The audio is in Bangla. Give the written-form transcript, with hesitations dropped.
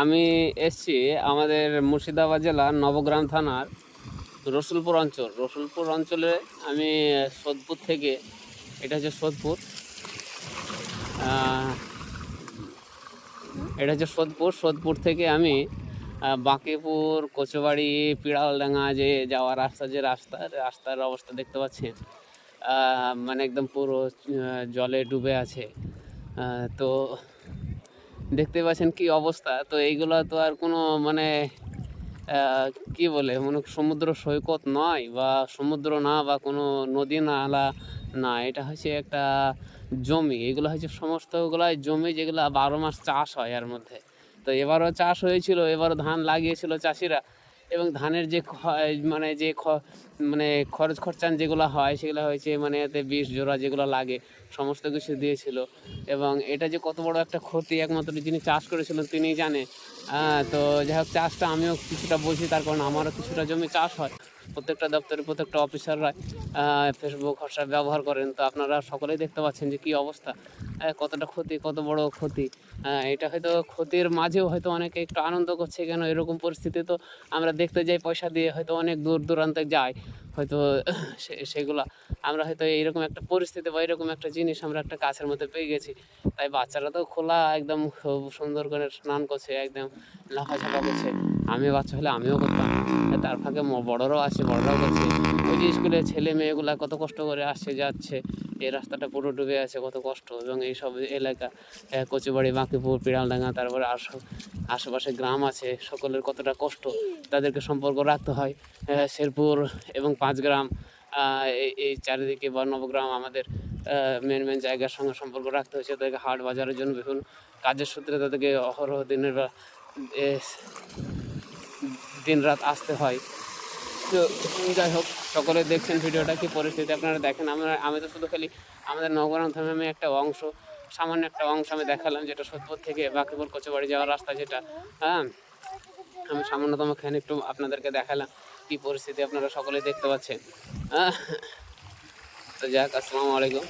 আমি এসছি আমাদের মুর্শিদাবাদ জেলার নবগ্রাম থানার রসুলপুর অঞ্চলে। আমি সোদপুর থেকে, এটা হচ্ছে সোদপুর, সোদপুর থেকে আমি বাঁকিপুর, কচুবাড়ি, পিড়ালডাঙ্গা যে যাওয়ার রাস্তার অবস্থা দেখতে পাচ্ছেন। মানে একদম পুরো জলে ডুবে আছে। তো দেখতে পাচ্ছেন কি অবস্থা। তো এইগুলো তো আর কোনো মানে কি বলে সমুদ্র সৈকত নয়, বা সমুদ্র না, বা কোনো নদী নালা না, এটা হচ্ছে একটা জমি। এগুলো হচ্ছে সমস্তগুলাই জমি, যেগুলো 12 মাস চাষ হয় এর মধ্যে। তো এবারও চাষ হয়েছিল, এবারও ধান লাগিয়েছিল চাষিরা, এবং ধানের যে খরচ খরচান যেগুলো হয় সেগুলো হয়েছে, মানে এতে বিষ জোড়া যেগুলো লাগে সমস্ত কিছু দিয়েছিল। এবং এটা যে কত বড় একটা ক্ষতি একমাত্র যিনি চাষ করেছিলেন তিনিই জানে। তো যাই হোক, চাষটা আমিও কিছুটা বুঝি, তার কারণ আমারও কিছুটা জমি চাষ হয়। প্রত্যেকটা দপ্তরে প্রত্যেকটা অফিসাররা ফেসবুক, হোয়াটসঅ্যাপ ব্যবহার করেন। তো আপনারা সকলেই দেখতে পাচ্ছেন যে কী অবস্থা, কতটা ক্ষতি, কত বড় ক্ষতি। এটা হয়তো ক্ষতির মাঝেও হয়তো অনেকে একটু আনন্দ করছে, কেন এরকম পরিস্থিতি তো আমরা দেখতে যাই পয়সা দিয়ে, হয়তো অনেক দূর দূরান্তে যাই, হয়তো সেগুলা আমরা হয়তো এইরকম একটা পরিস্থিতি বা এরকম একটা জিনিস আমরা একটা কাছের মধ্যে পেয়ে গেছি। তাই বাচ্চারা তো খোলা একদম খুব সুন্দর করে স্নান করছে, একদম লাফাঝাফা করছে। আমি বাচ্চা হলে আমিও করতাম। তার ফাঁকে বড়রাও আসছে, বড়রাও করছে। ওই যে স্কুলের ছেলে মেয়েগুলা কত কষ্ট করে আসছে যাচ্ছে, এই রাস্তাটা পুরো ডুবে আছে, কত কষ্ট। এবং এইসব এলাকা কচুবাড়ি, বাঁকিপুর, পিড়ালডাঙ্গা, তারপরে আশেপাশে গ্রাম আছে, সকলের কতটা কষ্ট, তাদেরকে সম্পর্ক রাখতে হয়। শেরপুর এবং 5 গ্রাম, এই চারিদিকে বা নবগ্রাম, আমাদের মেন জায়গার সঙ্গে সম্পর্ক রাখতে হয়েছে। তাদেরকে হাট বাজারের জন্য বিভিন্ন কাজের সূত্রে তাদেরকে অহরহ দিন রাত আসতে হয়। তো যাই হোক, সকলে দেখছেন ভিডিওটা, কি পরিস্থিতি আপনারা দেখেন। আমি তো শুধু খালি আমাদের নবগ্রাম থানার একটা অংশ, সামান্য একটা অংশ আমি দেখালাম, যেটা সোদপুর থেকে বাঁকিপুর কচুবাড়ি যাওয়ার রাস্তা যেটা। আমি সামান্যতম একটু আপনাদেরকে দেখালাম কি পরিস্থিতি, আপনারা সকলেই দেখতে পাচ্ছেন। তো যাক, আসসালামু আলাইকুম।